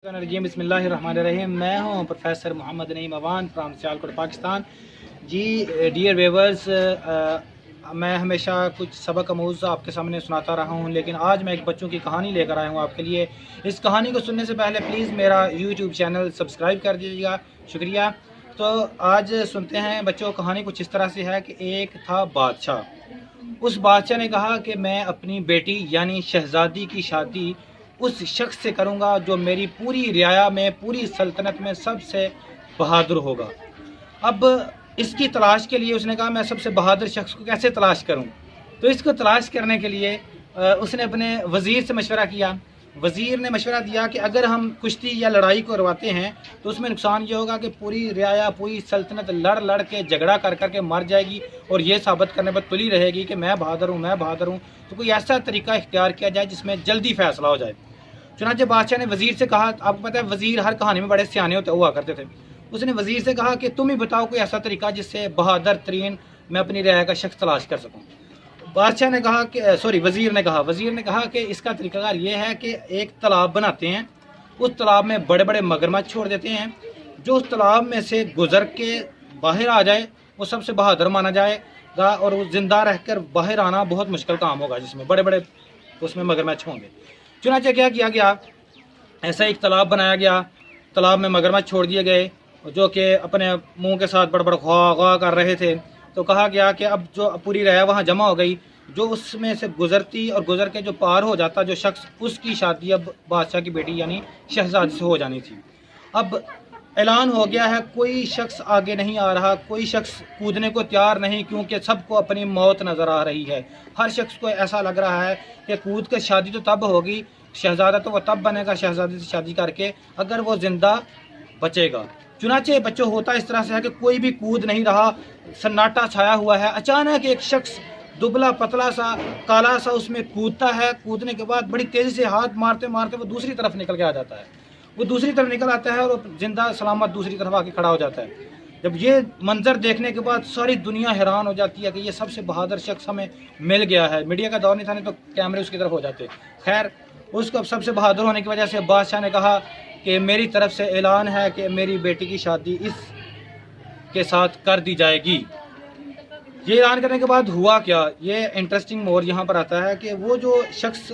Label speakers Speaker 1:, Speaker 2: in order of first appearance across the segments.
Speaker 1: बिस्मिल्लाहिर्रहमानिर्रहीम। मैं हूं प्रोफेसर मोहम्मद नईम अवान फ्राम सियालकोट पाकिस्तान। जी डियर व्यूअर्स, मैं हमेशा कुछ सबक आमूज़ आपके सामने सुनाता रहा हूं, लेकिन आज मैं एक बच्चों की कहानी लेकर आया हूं आपके लिए। इस कहानी को सुनने से पहले प्लीज़ मेरा यूट्यूब चैनल सब्सक्राइब कर दीजिएगा, शुक्रिया। तो आज सुनते हैं बच्चों, कहानी कुछ इस तरह से है कि एक था बादशाह। उस बादशाह ने कहा कि मैं अपनी बेटी यानी शहज़ादी की शादी उस शख्स से करूंगा जो मेरी पूरी रियाया में, पूरी सल्तनत में सबसे बहादुर होगा। अब इसकी तलाश के लिए उसने कहा मैं सबसे बहादुर शख्स को कैसे तलाश करूं। तो इसको तलाश करने के लिए उसने अपने वज़ीर से मशवरा किया। वज़ीर ने मशवरा दिया कि अगर हम कुश्ती या लड़ाई को करवाते हैं तो उसमें नुकसान ये होगा कि पूरी रियाया, पूरी सल्तनत लड़ लड़ के, झगड़ा कर कर के मर जाएगी और ये साबित करने पर तुली रहेगी कि मैं बहादुर हूँ, मैं बहादुर हूँ। तो कोई ऐसा तरीका इख्तियार किया जाए जिसमें जल्दी फैसला हो जाए। चुनांचे बादशाह ने वज़ीर से कहा, आपको पता है वज़ीर हर कहानी में बड़े सियाने होते हुआ करते थे। उसने वज़ीर से कहा कि तुम ही बताओ कोई ऐसा तरीका जिससे बहादुर तरीन मैं अपनी रियाया का शख्स तलाश कर सकूं। बादशाह ने कहा कि वज़ीर ने कहा कि इसका तरीकाकार ये है कि एक तालाब बनाते हैं, उस तालाब में बड़े बड़े मगरमच्छ छोड़ देते हैं। जो उस तालाब में से गुजर के बाहर आ जाए वो सबसे बहादुर माना जाएगा, और वो जिंदा रहकर बाहर आना बहुत मुश्किल काम होगा जिसमें बड़े बड़े उसमें मगरमच्छ होंगे। चुनांचे क्या किया गया, ऐसा एक तालाब बनाया गया। तालाब में मगरमच्छ छोड़ दिए गए जो कि अपने मुंह के साथ बड़बड़ ख्वा ख्वा कर रहे थे। तो कहा गया कि अब जो पूरी रियाया वहाँ जमा हो गई, जो उसमें से गुजरती और गुजर के जो पार हो जाता जो शख्स, उसकी शादी अब बादशाह की बेटी यानी शहजादी से हो जानी थी। अब ऐलान हो गया है, कोई शख्स आगे नहीं आ रहा, कोई शख्स कूदने को तैयार नहीं, क्योंकि सबको अपनी मौत नज़र आ रही है। हर शख्स को ऐसा लग रहा है कि कूद कर शादी तो तब होगी, शहजादा तो वह तब बनेगा शहजादी से शादी करके अगर वो ज़िंदा बचेगा। चुनांचे बच्चों होता इस तरह से है कि कोई भी कूद नहीं रहा, सन्नाटा छाया हुआ है। अचानक एक शख्स दुबला पतला सा काला सा उसमें कूदता है। कूदने के बाद बड़ी तेज़ी से हाथ मारते मारते वो दूसरी तरफ निकल के आ जाता है। वो दूसरी तरफ निकल आता है और जिंदा सलामत दूसरी तरफ आके खड़ा हो जाता है। जब ये मंजर देखने के बाद सारी दुनिया हैरान हो जाती है कि ये सबसे बहादुर शख्स हमें मिल गया है। मीडिया का दौर नहीं था, नहीं तो कैमरे उसकी तरफ हो जाते। खैर, उसको अब सबसे बहादुर होने की वजह से बादशाह ने कहा कि मेरी तरफ से ऐलान है कि मेरी बेटी की शादी इस के साथ कर दी जाएगी। ये ऐलान करने के बाद हुआ क्या, ये इंटरेस्टिंग मोड़ यहाँ पर आता है कि वो जो शख्स,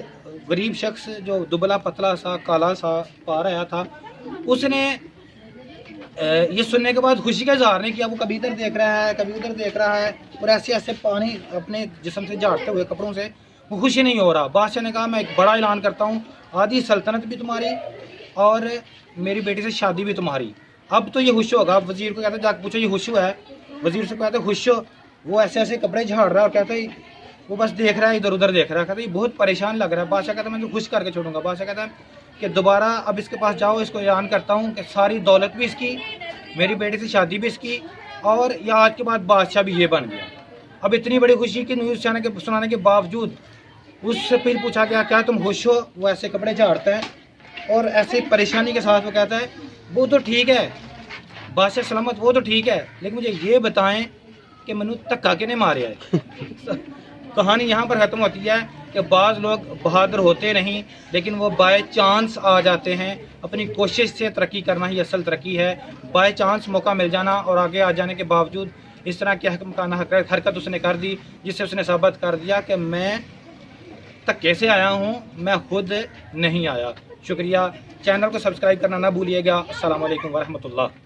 Speaker 1: गरीब शख्स जो दुबला पतला सा काला सा पा रहा था, उसने ये सुनने के बाद खुशी का इजहार नहीं किया। वो कभी इधर देख रहा है, कभी उधर देख रहा है और ऐसे ऐसे पानी अपने जिस्म से झाड़ते हुए कपड़ों से, वो खुशी नहीं हो रहा। बादशाह ने कहा मैं एक बड़ा ऐलान करता हूँ, आधी सल्तनत भी तुम्हारी और मेरी बेटी से शादी भी तुम्हारी। अब तो ये खुश होगा। वज़ीर को कहता है जाकर पूछो ये खुश हुआ है। वज़ीर से कहते खुश हो। वो ऐसे ऐसे कपड़े झाड़ रहा है और कहता है वो बस देख रहा है, इधर उधर देख रहा है। कहता है ये बहुत परेशान लग रहा है। बादशाह कहता है मैं तो खुश करके छोड़ूंगा। बादशाह कहता है कि दोबारा अब इसके पास जाओ, इसको ऐलान करता हूँ कि सारी दौलत भी इसकी, मेरी बेटी से शादी भी इसकी, और ये आज के बाद बादशाह भी ये बन गया। अब इतनी बड़ी खुशी की न्यूज़ सुनाने के बावजूद उससे फिर पूछा गया क्या तुम खुश हो। वो ऐसे कपड़े झाड़ता है और ऐसे परेशानी के साथ वो कहता है वो तो ठीक है बादशाह सलामत, वो तो ठीक है, लेकिन मुझे ये बताएं कि मनु धक्का किने मारे है। कहानी यहाँ पर ख़त्म होती है कि बाज़ लोग बहादुर होते नहीं, लेकिन वो बाय चांस आ जाते हैं। अपनी कोशिश से तरक्की करना ही असल तरक्की है। बाय चांस मौका मिल जाना और आगे आ जाने के बावजूद इस तरह की हरकत उसने कर दी, जिससे उसने साबित कर दिया कि मैं धक्के से आया हूँ, मैं खुद नहीं आया। शुक्रिया। चैनल को सब्सक्राइब करना ना भूलिएगा। अस्सलाम वालेकुम वरहमतुल्लाह।